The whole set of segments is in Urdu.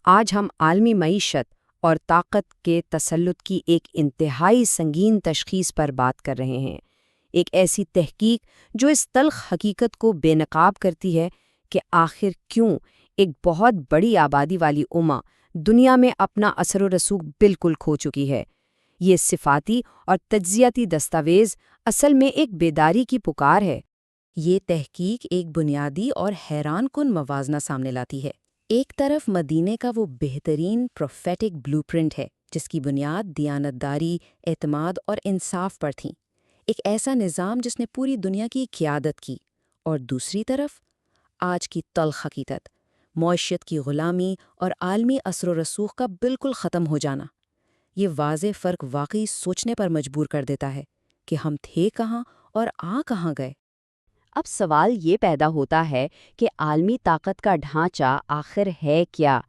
آج ہم عالمی معیشت اور طاقت کے تسلط کی ایک انتہائی سنگین تشخیص پر بات کر رہے ہیں، ایک ایسی تحقیق جو اس تلخ حقیقت کو بے نقاب کرتی ہے کہ آخر کیوں ایک بہت بڑی آبادی والی امہ دنیا میں اپنا اثر و رسوخ بالکل کھو چکی ہے۔ یہ صفاتی اور تجزیاتی دستاویز اصل میں ایک بیداری کی پکار ہے۔ یہ تحقیق ایک بنیادی اور حیران کن موازنہ سامنے لاتی ہے۔ ایک طرف مدینے کا وہ بہترین پروفیٹک بلو پرنٹ ہے جس کی بنیاد دیانتداری، اعتماد اور انصاف پر تھیں، ایک ایسا نظام جس نے پوری دنیا کی قیادت کی، اور دوسری طرف آج کی تلخ حقیقت، معیشت کی غلامی اور عالمی اثر و رسوخ کا بالکل ختم ہو جانا۔ یہ واضح فرق واقعی سوچنے پر مجبور کر دیتا ہے کہ ہم تھے کہاں اور کہاں گئے۔ اب سوال یہ پیدا ہوتا ہے کہ عالمی طاقت کا ڈھانچہ آخر ہے کیا؟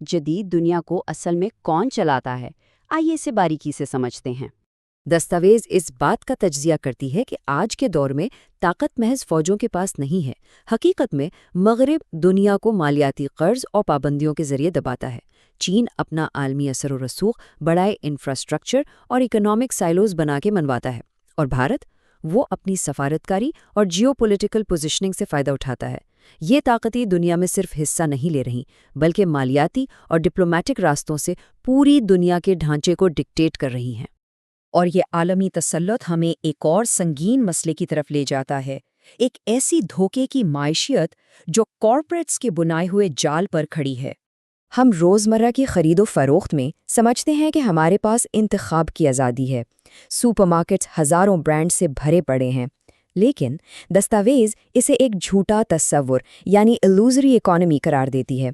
جدید دنیا کو اصل میں کون چلاتا ہے؟ آئیے اسے باریکی سے سمجھتے ہیں۔ دستاویز اس بات کا تجزیہ کرتی ہے کہ آج کے دور میں طاقت محض فوجوں کے پاس نہیں ہے۔ حقیقت میں مغرب دنیا کو مالیاتی قرض اور پابندیوں کے ذریعے دباتا ہے۔ چین اپنا عالمی اثر و رسوخ بڑائے انفراسٹرکچر اور اکنامک سائلوز بنا کے منواتا ہے، اور بھارت وہ اپنی سفارتکاری اور جیو پولیٹیکل پوزیشننگ سے فائدہ اٹھاتا ہے۔ یہ طاقتیں دنیا میں صرف حصہ نہیں لے رہیں بلکہ مالیاتی اور ڈپلومیٹک راستوں سے پوری دنیا کے ڈھانچے کو ڈکٹیٹ کر رہی ہیں۔ اور یہ عالمی تسلط ہمیں ایک اور سنگین مسئلے کی طرف لے جاتا ہے، ایک ایسی دھوکے کی معیشت جو کارپوریٹس کے بنائے ہوئے جال پر کھڑی ہے۔ ہم روزمرہ کی خرید و فروخت میں سمجھتے ہیں کہ ہمارے پاس انتخاب کی آزادی ہے، سپر مارکیٹس ہزاروں برانڈ سے بھرے پڑے ہیں، لیکن دستاویز اسے ایک جھوٹا تصور یعنی ایلوزری اکانومی قرار دیتی ہے۔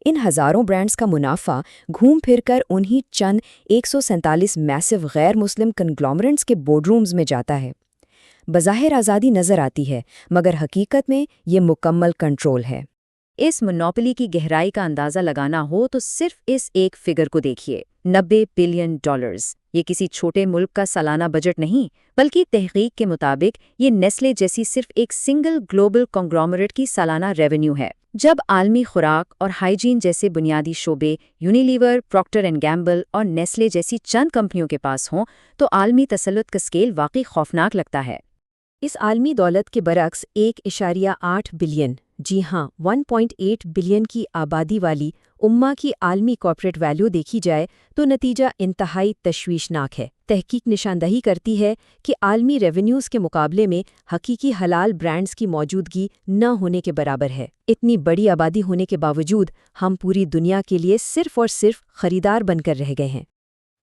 ان ہزاروں برانڈز کا منافع گھوم پھر کر انہی چند 147 میسو غیر مسلم کنگلومرنٹس کے بورڈ رومز میں جاتا ہے۔ بظاہر آزادی نظر آتی ہے، مگر حقیقت میں یہ مکمل کنٹرول ہے۔ اس مونوپلی کی گہرائی کا اندازہ لگانا ہو تو صرف اس ایک فگر کو دیکھیے، $90 بلین۔ یہ کسی چھوٹے ملک کا سالانہ بجٹ نہیں، بلکہ تحقیق کے مطابق یہ نیسلے جیسی صرف ایک سنگل گلوبل کنگلومریٹ کی سالانہ ریونیو ہے۔ جب عالمی خوراک اور ہائیجین جیسے بنیادی شعبے یونیلیور، پروکٹر اینڈ گیمبل اور نیسلے جیسی چند کمپنیوں کے پاس ہوں تو عالمی تسلط کا اسکیل واقعی خوفناک لگتا ہے۔ اس عالمی دولت کے برعکس 1.8 بلین، جی ہاں 1.8 بلین کی آبادی والی امہ کی عالمی کارپوریٹ ویلیو دیکھی جائے تو نتیجہ انتہائی تشویشناک ہے۔ تحقیق نشاندہی کرتی ہے کہ عالمی ریونیوز کے مقابلے میں حقیقی حلال برانڈز کی موجودگی نہ ہونے کے برابر ہے۔ اتنی بڑی آبادی ہونے کے باوجود ہم پوری دنیا کے لیے صرف اور صرف خریدار بن کر رہ گئے ہیں۔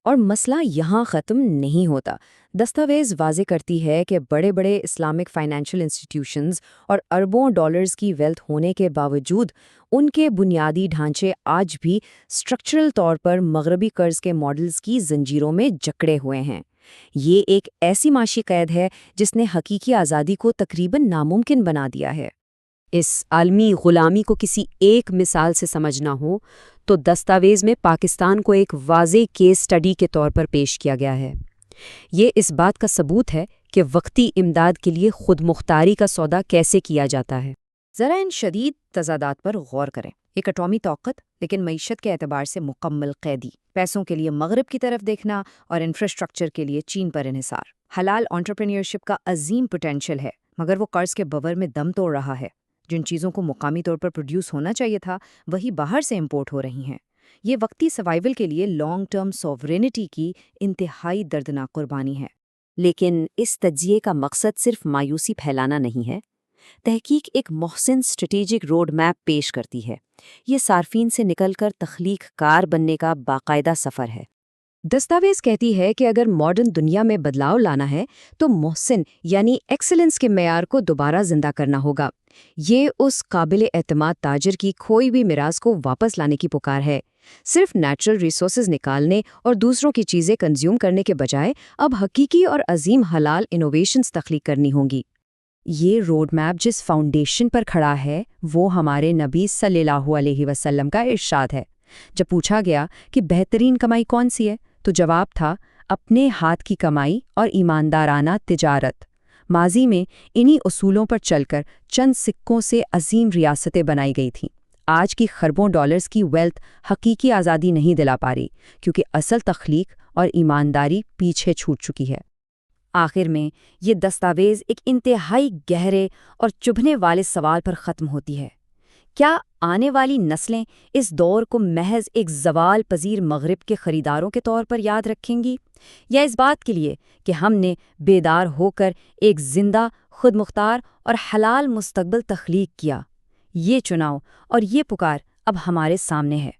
اور مسئلہ یہاں ختم نہیں ہوتا۔ دستاویز واضح کرتی ہے کہ بڑے بڑے اسلامک فائنینشل انسٹیٹیوشنز اور اربوں ڈالرز کی ویلتھ ہونے کے باوجود ان کے بنیادی ڈھانچے آج بھی اسٹرکچرل طور پر مغربی قرض کے ماڈلز کی زنجیروں میں جکڑے ہوئے ہیں۔ یہ ایک ایسی معاشی قید ہے جس نے حقیقی آزادی کو تقریباً ناممکن بنا دیا ہے۔ اس عالمی غلامی کو کسی ایک مثال سے سمجھنا ہو تو دستاویز میں پاکستان کو ایک واضح کیس سٹڈی کے طور پر پیش کیا گیا ہے۔ یہ اس بات کا ثبوت ہے کہ وقتی امداد کے لیے خود مختاری کا سودا کیسے کیا جاتا ہے۔ ذرا ان شدید تضادات پر غور کریں۔ ایک اٹامی طاقت لیکن معیشت کے اعتبار سے مکمل قیدی، پیسوں کے لیے مغرب کی طرف دیکھنا اور انفراسٹرکچر کے لیے چین پر انحصار۔ حلال انٹرپرینیورشپ کا عظیم پوٹینشیل ہے مگر وہ قرض کے بور میں دم توڑ رہا ہے۔ جن چیزوں کو مقامی طور پر پروڈیوس ہونا چاہیے تھا وہی باہر سے امپورٹ ہو رہی ہیں۔ یہ وقتی سروائیول کے لیے لانگ ٹرم سوورینٹی کی انتہائی دردناک قربانی ہے۔ لیکن اس تجزیے کا مقصد صرف مایوسی پھیلانا نہیں ہے۔ تحقیق ایک محسن اسٹریٹجک روڈ میپ پیش کرتی ہے۔ یہ صارفین سے نکل کر تخلیق کار بننے کا باقاعدہ سفر ہے۔ دستاویز کہتی ہے کہ اگر ماڈرن دنیا میں بدلاؤ لانا ہے تو محسن یعنی ایکسلنس کے معیار کو دوبارہ زندہ کرنا ہوگا۔ یہ اس قابل اعتماد تاجر کی کھوئی ہوئی میراث کو واپس لانے کی پکار ہے۔ صرف نیچرل ریسورسز نکالنے اور دوسروں کی چیزیں کنزیوم کرنے کے بجائے اب حقیقی اور عظیم حلال انوویشنز تخلیق کرنی ہوں گی۔ یہ روڈ میپ جس فاؤنڈیشن پر کھڑا ہے وہ ہمارے نبی صلی اللہ علیہ وسلم کا ارشاد ہے۔ جب پوچھا گیا کہ بہترین کمائی کون سی ہے تو جواب تھا اپنے ہاتھ کی کمائی اور ایماندارانہ تجارت۔ ماضی میں انہی اصولوں پر چل کر چند سکوں سے عظیم ریاستیں بنائی گئی تھیں۔ آج کی خربوں ڈالرز کی ویلتھ حقیقی آزادی نہیں دلا پا رہی، کیونکہ اصل تخلیق اور ایمانداری پیچھے چھوٹ چکی ہے۔ آخر میں یہ دستاویز ایک انتہائی گہرے اور چبھنے والے سوال پر ختم ہوتی ہے۔ کیا آنے والی نسلیں اس دور کو محض ایک زوال پذیر مغرب کے خریداروں کے طور پر یاد رکھیں گی، یا اس بات کے لیے کہ ہم نے بیدار ہو کر ایک زندہ، خود مختار اور حلال مستقبل تخلیق کیا؟ یہ چناؤ اور یہ پکار اب ہمارے سامنے ہے۔